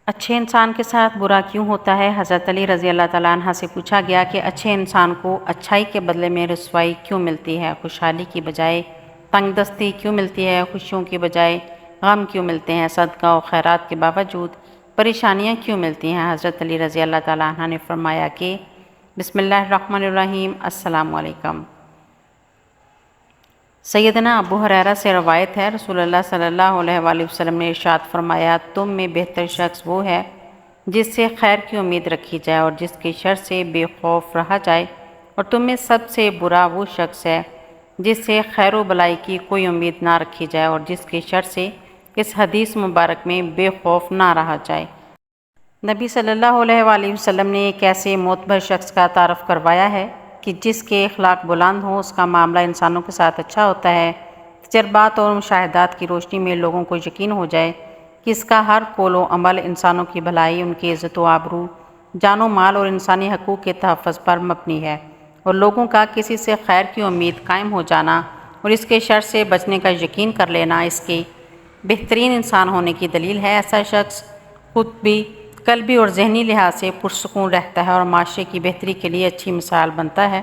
اچھے انسان کے ساتھ برا کیوں ہوتا ہے؟ حضرت علی رضی اللہ تعالیٰ عنہ سے پوچھا گیا کہ اچھے انسان کو اچھائی کے بدلے میں رسوائی کیوں ملتی ہے؟ خوشحالی کی بجائے تنگ دستی کیوں ملتی ہے؟ خوشیوں کی بجائے غم کیوں ملتے ہیں؟ صدقہ و خیرات کے باوجود پریشانیاں کیوں ملتی ہیں؟ حضرت علی رضی اللہ تعالیٰ عنہ نے فرمایا کہ بسم اللہ الرحمن الرحیم، السلام علیکم۔ سیدنا ابو ہریرہ سے روایت ہے، رسول اللہ صلی اللہ علیہ وآلہ وسلم نے ارشاد فرمایا، تم میں بہتر شخص وہ ہے جس سے خیر کی امید رکھی جائے اور جس کے شر سے بے خوف رہا جائے، اور تم میں سب سے برا وہ شخص ہے جس سے خیر و بلائی کی کوئی امید نہ رکھی جائے اور جس کے شر سے اس حدیث مبارک میں بے خوف نہ رہا جائے۔ نبی صلی اللہ علیہ وآلہ وسلم نے ایک ایسے معتبر شخص کا تعارف کروایا ہے کہ جس کے اخلاق بلند ہوں، اس کا معاملہ انسانوں کے ساتھ اچھا ہوتا ہے، تجربات اور مشاہدات کی روشنی میں لوگوں کو یقین ہو جائے کہ اس کا ہر قول و عمل انسانوں کی بھلائی، ان کی عزت و آبرو، جان و مال اور انسانی حقوق کے تحفظ پر مبنی ہے، اور لوگوں کا کسی سے خیر کی امید قائم ہو جانا اور اس کے شر سے بچنے کا یقین کر لینا اس کے بہترین انسان ہونے کی دلیل ہے۔ ایسا شخص خود بھی قلبی اور ذہنی لحاظ سے پرسکون رہتا ہے اور معاشرے کی بہتری کے لیے اچھی مثال بنتا ہے۔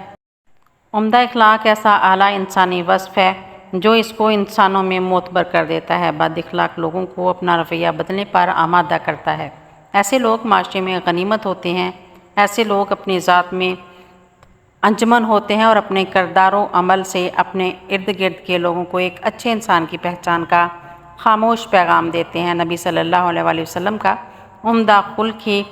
عمدہ اخلاق ایسا اعلیٰ انسانی وصف ہے جو اس کو انسانوں میں معتبر کر دیتا ہے۔ بد اخلاق لوگوں کو اپنا رویہ بدلنے پر آمادہ کرتا ہے۔ ایسے لوگ معاشرے میں غنیمت ہوتے ہیں۔ ایسے لوگ اپنی ذات میں انجمن ہوتے ہیں اور اپنے کردار و عمل سے اپنے ارد گرد کے لوگوں کو ایک اچھے انسان کی پہچان کا خاموش پیغام دیتے ہیں۔ نبی صلی اللہ علیہ وآلہ وسلم کا عمدہ خلق ہی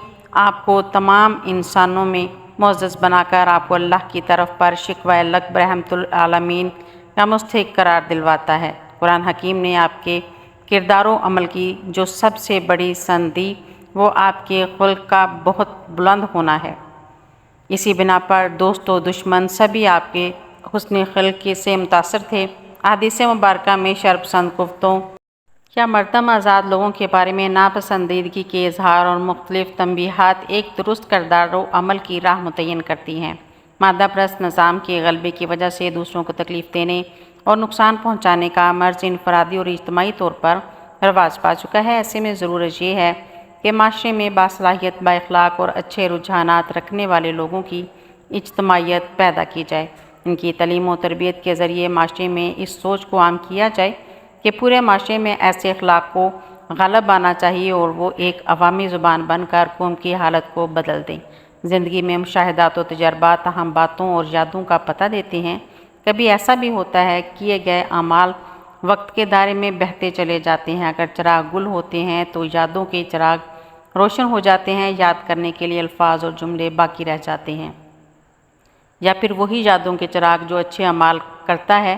آپ کو تمام انسانوں میں معزز بنا کر آپ کو اللہ کی طرف پر شکوہ لق رحمت العالمین کا مستحق قرار دلواتا ہے۔ قرآن حکیم نے آپ کے کردار و عمل کی جو سب سے بڑی سند دی وہ آپ کے خلق کا بہت بلند ہونا ہے۔ اسی بنا پر دوست و دشمن سبھی آپ کے حسن خلق سے متاثر تھے۔ احادیث مبارکہ میں شرپسند کفتوں یا مردم آزاد لوگوں کے بارے میں ناپسندیدگی کے اظہار اور مختلف تنبیہات ایک درست کردار و عمل کی راہ متعین کرتی ہیں۔ مادہ پرست نظام کے غلبے کی وجہ سے دوسروں کو تکلیف دینے اور نقصان پہنچانے کا مرض انفرادی اور اجتماعی طور پر رواج پا چکا ہے۔ ایسے میں ضرورت یہ ہے کہ معاشرے میں باصلاحیت، با اخلاق اور اچھے رجحانات رکھنے والے لوگوں کی اجتماعیت پیدا کی جائے۔ ان کی تعلیم و تربیت کے ذریعے معاشرے میں اس سوچ کو عام کیا جائے کہ پورے معاشرے میں ایسے اخلاق کو غالب آنا چاہیے اور وہ ایک عوامی زبان بن کر قوم کی حالت کو بدل دیں۔ زندگی میں مشاہدات و تجربات اہم باتوں اور یادوں کا پتہ دیتے ہیں۔ کبھی ایسا بھی ہوتا ہے کیے گئے اعمال وقت کے دائرے میں بہتے چلے جاتے ہیں۔ اگر چراغ گل ہوتے ہیں تو یادوں کے چراغ روشن ہو جاتے ہیں، یاد کرنے کے لیے الفاظ اور جملے باقی رہ جاتے ہیں، یا پھر وہی یادوں کے چراغ جو اچھے اعمال کرتا ہے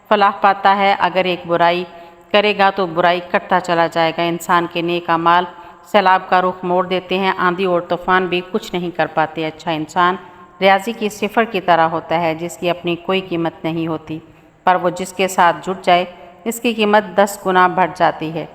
فلاح پاتا ہے۔ اگر ایک برائی کرے گا تو برائی کرتا چلا جائے گا۔ انسان کے نیک اعمال سیلاب کا رخ موڑ دیتے ہیں، آندھی اور طوفان بھی کچھ نہیں کر پاتے۔ اچھا انسان ریاضی کی صفر کی طرح ہوتا ہے جس کی اپنی کوئی قیمت نہیں ہوتی، پر وہ جس کے ساتھ جڑ جائے اس کی قیمت 10 گنا بڑھ جاتی ہے۔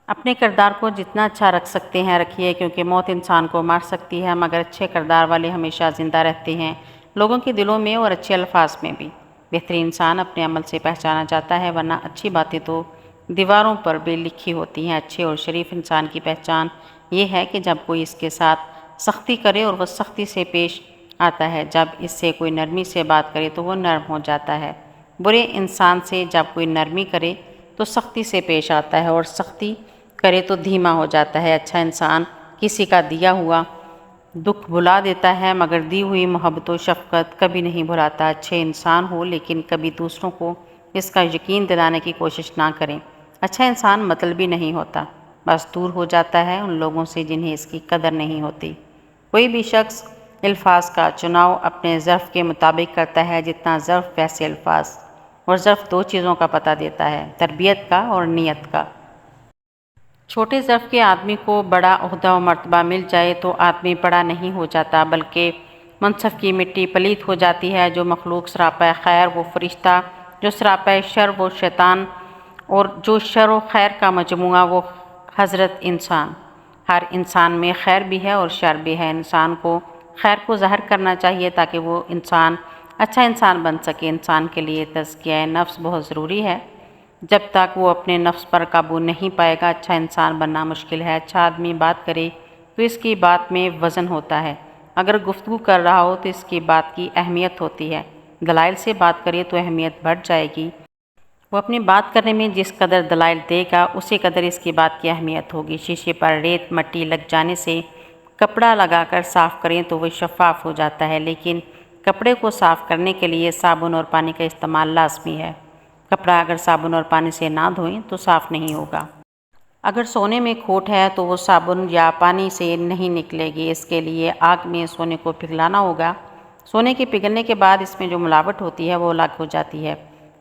اپنے کردار کو جتنا اچھا رکھ سکتے ہیں رکھیے، کیونکہ موت انسان کو مار سکتی ہے مگر اچھے کردار والے ہمیشہ زندہ رہتے ہیں، لوگوں کے دلوں میں اور اچھے الفاظ میں بھی۔ بہترین انسان اپنے عمل سے پہچانا جاتا ہے، ورنہ اچھی باتیں تو دیواروں پر بھی لکھی ہوتی ہیں۔ اچھے اور شریف انسان کی پہچان یہ ہے کہ جب کوئی اس کے ساتھ سختی کرے اور وہ سختی سے پیش آتا ہے، جب اس سے کوئی نرمی سے بات کرے تو وہ نرم ہو جاتا ہے۔ برے انسان سے جب کوئی نرمی کرے تو سختی سے پیش آتا ہے اور سختی کرے تو دھیما ہو جاتا ہے۔ اچھا انسان کسی کا دیا ہوا دکھ بھلا دیتا ہے مگر دی ہوئی محبت و شفقت کبھی نہیں بھلاتا۔ اچھے انسان ہو لیکن کبھی دوسروں کو اس کا یقین دلانے کی کوشش نہ کریں۔ اچھا انسان مطلبی نہیں ہوتا، بس دور ہو جاتا ہے ان لوگوں سے جنہیں اس کی قدر نہیں ہوتی۔ کوئی بھی شخص الفاظ کا چناؤ اپنے ظرف کے مطابق کرتا ہے، جتنا ظرف ویسے الفاظ، اور ظرف دو چیزوں کا پتہ دیتا ہے، تربیت کا اور نیت کا۔ چھوٹے ظرف کے آدمی کو بڑا عہدہ و مرتبہ مل جائے تو آدمی بڑا نہیں ہو جاتا بلکہ منصب کی مٹی پلید ہو جاتی ہے۔ جو مخلوق سراپا خیر وہ فرشتہ، جو سراپا شر وہ شیطان، اور جو شر و خیر کا مجموعہ وہ حضرت انسان۔ ہر انسان میں خیر بھی ہے اور شر بھی ہے۔ انسان کو خیر کو ظاہر کرنا چاہیے تاکہ وہ انسان اچھا انسان بن سکے۔ انسان کے لیے تزکیہ نفس بہت ضروری ہے۔ جب تک وہ اپنے نفس پر قابو نہیں پائے گا اچھا انسان بننا مشکل ہے۔ اچھا آدمی بات کرے تو اس کی بات میں وزن ہوتا ہے، اگر گفتگو کر رہا ہو تو اس کی بات کی اہمیت ہوتی ہے، دلائل سے بات کرے تو اہمیت بڑھ جائے گی۔ وہ اپنی بات کرنے میں جس قدر دلائل دے گا اسی قدر اس کی بات کی اہمیت ہوگی۔ شیشے پر ریت مٹی لگ جانے سے کپڑا لگا کر صاف کریں تو وہ شفاف ہو جاتا ہے، لیکن کپڑے کو صاف کرنے کے لیے صابن اور پانی کا استعمال لازمی ہے۔ کپڑا اگر صابن اور پانی سے نہ دھوئیں تو صاف نہیں ہوگا۔ اگر سونے میں کھوٹ ہے تو وہ صابن یا پانی سے نہیں نکلے گی، اس کے لیے آگ میں سونے کو پگھلانا ہوگا۔ سونے کے پگھلنے کے بعد اس میں جو ملاوٹ ہوتی ہے وہ الگ ہو جاتی ہے۔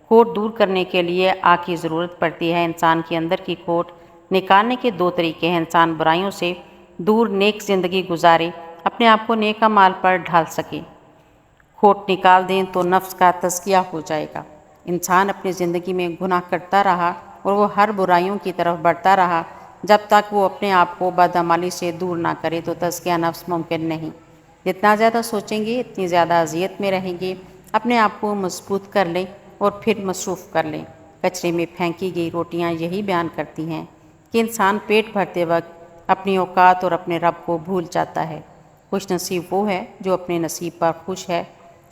کھوٹ دور کرنے کے لیے آگ کی ضرورت پڑتی ہے۔ انسان کے اندر کی کھوٹ نکالنے کے دو طریقے ہیں۔ انسان برائیوں سے دور نیک زندگی گزارے، اپنے آپ کو نیک اعمال پر ڈھال سکے۔ کھوٹ نکال دیں تو نفس کا تزکیہ ہو جائے گا۔ انسان اپنی زندگی میں گناہ کرتا رہا اور وہ ہر برائیوں کی طرف بڑھتا رہا، جب تک وہ اپنے آپ کو بدعمالی سے دور نہ کرے تو تزکیہ نفس ممکن نہیں۔ جتنا زیادہ سوچیں گے اتنی زیادہ اذیت میں رہیں گے۔ اپنے آپ کو مضبوط کر لیں اور پھر مصروف کر لیں۔ کچرے میں پھینکی گئی روٹیاں یہی بیان کرتی ہیں کہ انسان پیٹ بھرتے وقت اپنی اوقات اور اپنے رب کو بھول جاتا ہے۔ خوش نصیب وہ ہے جو اپنے نصیب پر خوش ہے۔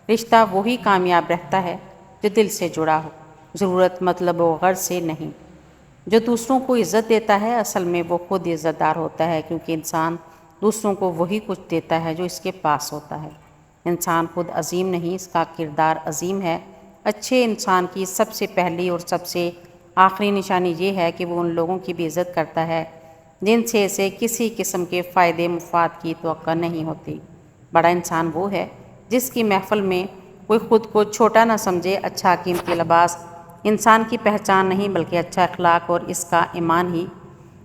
رشتہ وہی کامیاب رہتا ہے جو دل سے جڑا ہو، ضرورت مطلب و غرض سے نہیں۔ جو دوسروں کو عزت دیتا ہے اصل میں وہ خود عزت دار ہوتا ہے، کیونکہ انسان دوسروں کو وہی کچھ دیتا ہے جو اس کے پاس ہوتا ہے۔ انسان خود عظیم نہیں، اس کا کردار عظیم ہے۔ اچھے انسان کی سب سے پہلی اور سب سے آخری نشانی یہ ہے کہ وہ ان لوگوں کی بھی عزت کرتا ہے جن سے اسے کسی قسم کے فائدے مفاد کی توقع نہیں ہوتی۔ بڑا انسان وہ ہے جس کی محفل میں کوئی خود کو چھوٹا نہ سمجھے۔ اچھا قیمتی لباس انسان کی پہچان نہیں بلکہ اچھا اخلاق اور اس کا ایمان ہی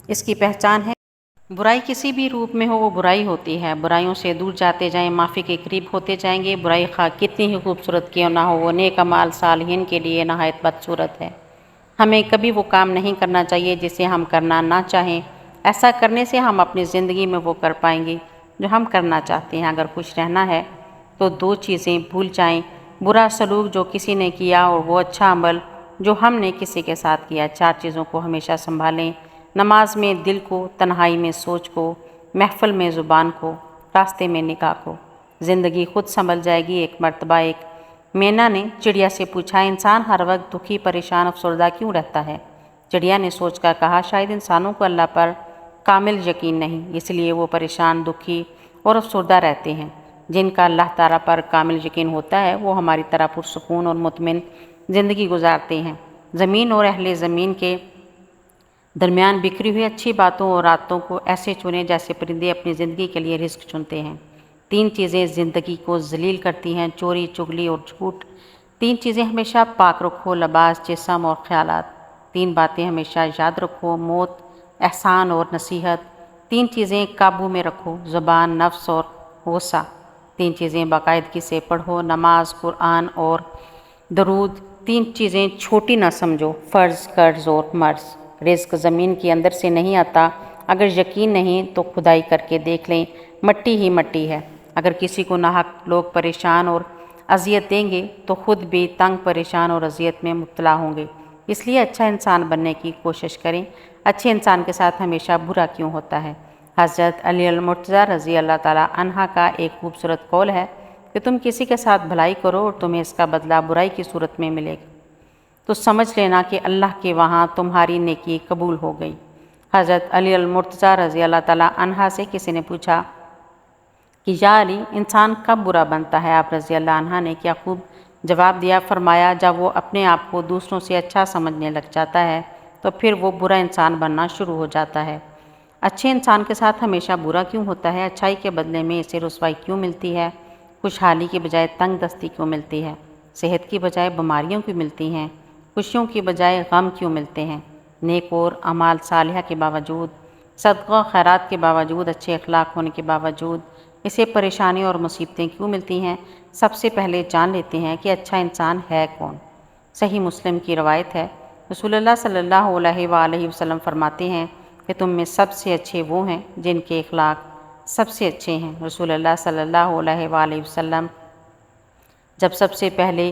اس کی پہچان ہے۔ برائی کسی بھی روپ میں ہو وہ برائی ہوتی ہے۔ برائیوں سے دور جاتے جائیں، معافی کے قریب ہوتے جائیں گے۔ برائی خواہ کتنی ہی خوبصورت کیوں نہ ہو وہ نیک اعمال صالحین کے لیے نہایت بدصورت ہے۔ ہمیں کبھی وہ کام نہیں کرنا چاہیے جسے ہم کرنا نہ چاہیں۔ ایسا کرنے سے ہم اپنی زندگی میں وہ کر پائیں گے جو ہم کرنا چاہتے ہیں۔ اگر خوش رہنا ہے تو دو چیزیں بھول جائیں، برا سلوک جو کسی نے کیا اور وہ اچھا عمل جو ہم نے کسی کے ساتھ کیا۔ چار چیزوں کو ہمیشہ سنبھالیں، نماز میں دل کو، تنہائی میں سوچ کو، محفل میں زبان کو، راستے میں نگاہ کو۔ زندگی خود سنبھل جائے گی۔ ایک مرتبہ ایک مینا نے چڑیا سے پوچھا، انسان ہر وقت دکھی پریشان افسردہ کیوں رہتا ہے؟ چڑیا نے سوچ کر کہا، شاید انسانوں کو اللہ پر کامل یقین نہیں، اس لیے وہ پریشان، دکھی اور افسردہ رہتے ہیں۔ جن کا اللہ تعالیٰ پر کامل یقین ہوتا ہے وہ ہماری طرح پرسکون اور مطمئن زندگی گزارتے ہیں۔ زمین اور اہل زمین کے درمیان بکھری ہوئی اچھی باتوں اور عادتوں کو ایسے چنیں جیسے پرندے اپنی زندگی کے لیے رزق چنتے ہیں۔ تین چیزیں زندگی کو ذلیل کرتی ہیں، چوری، چغلی اور جھوٹ۔ تین چیزیں ہمیشہ پاک رکھو، لباس، جسم اور خیالات۔ تین باتیں ہمیشہ یاد رکھو، موت، احسان اور نصیحت۔ تین چیزیں قابو میں رکھو، زبان، نفس اور غصہ۔ تین چیزیں باقاعدگی سے پڑھو، نماز، قرآن اور درود۔ تین چیزیں چھوٹی نہ سمجھو، فرض، قرض اور مرض۔ رزق زمین کے اندر سے نہیں آتا، اگر یقین نہیں تو کھدائی کر کے دیکھ لیں، مٹی ہی مٹی ہے۔ اگر کسی کو ناحق لوگ پریشان اور اذیت دیں گے تو خود بھی تنگ، پریشان اور اذیت میں مبتلا ہوں گے۔ اس لیے اچھا انسان بننے کی کوشش کریں۔ اچھے انسان کے ساتھ ہمیشہ برا کیوں ہوتا ہے؟ حضرت علی المرتضیٰ رضی اللہ تعالیٰ عنہ کا ایک خوبصورت قول ہے کہ تم کسی کے ساتھ بھلائی کرو اور تمہیں اس کا بدلہ برائی کی صورت میں ملے گا تو سمجھ لینا کہ اللہ کے وہاں تمہاری نیکی قبول ہو گئی۔ حضرت علی المرتضیٰ رضی اللہ تعالیٰ عنہ سے کسی نے پوچھا کہ یا علی، انسان کب برا بنتا ہے؟ آپ رضی اللہ عنہ نے کیا خوب جواب دیا، فرمایا جب وہ اپنے آپ کو دوسروں سے اچھا سمجھنے لگ جاتا ہے تو پھر وہ برا انسان بننا شروع ہو جاتا ہے۔ اچھے انسان کے ساتھ ہمیشہ برا کیوں ہوتا ہے؟ اچھائی کے بدلے میں اسے رسوائی کیوں ملتی ہے؟ خوشحالی کی بجائے تنگ دستی کیوں ملتی ہے؟ صحت کی بجائے بیماریوں کیوں ملتی ہیں؟ خوشیوں کی بجائے غم کیوں ملتے ہیں؟ نیک اور اعمال صالحہ کے باوجود، صدقہ خیرات کے باوجود، اچھے اخلاق ہونے کے باوجود اسے پریشانی اور مصیبتیں کیوں ملتی ہیں؟ سب سے پہلے جان لیتے ہیں کہ اچھا انسان ہے کون۔ صحیح مسلم کی روایت ہے، رسول اللہ صلی اللہ علیہ وآلہ وسلم فرماتے ہیں کہ تم میں سب سے اچھے وہ ہیں جن کے اخلاق سب سے اچھے ہیں۔ رسول اللہ صلی اللہ علیہ وآلہ وسلم جب سب سے پہلے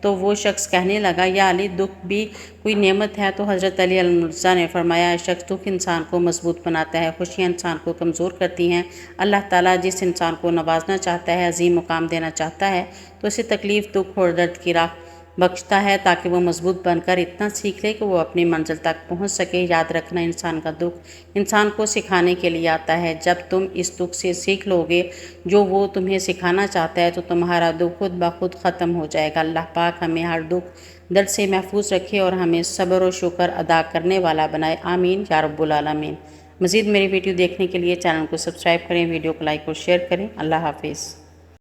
تو وہ شخص کہنے لگا یا علی دکھ بھی کوئی نعمت ہے؟ تو حضرت علی علیہ السلام نے فرمایا اے شخص دکھ انسان کو مضبوط بناتا ہے، خوشیاں انسان کو کمزور کرتی ہیں۔ اللہ تعالیٰ جس انسان کو نوازنا چاہتا ہے، عظیم مقام دینا چاہتا ہے تو اسے تکلیف، دکھ اور درد کی راہ بخشتا ہے تاکہ وہ مضبوط بن کر اتنا سیکھ لے کہ وہ اپنی منزل تک پہنچ سکے۔ یاد رکھنا انسان کا دکھ انسان کو سکھانے کے لیے آتا ہے۔ جب تم اس دکھ سے سیکھ لو گے جو وہ تمہیں سکھانا چاہتا ہے تو تمہارا دکھ خود بخود ختم ہو جائے گا۔ اللہ پاک ہمیں ہر دکھ درد سے محفوظ رکھے اور ہمیں صبر و شکر ادا کرنے والا بنائے، آمین یا رب العالمین۔ مزید میری ویڈیو دیکھنے کے لیے چینل کو سبسکرائب کریں، ویڈیو کو لائک اور شیئر کریں۔ اللہ حافظ۔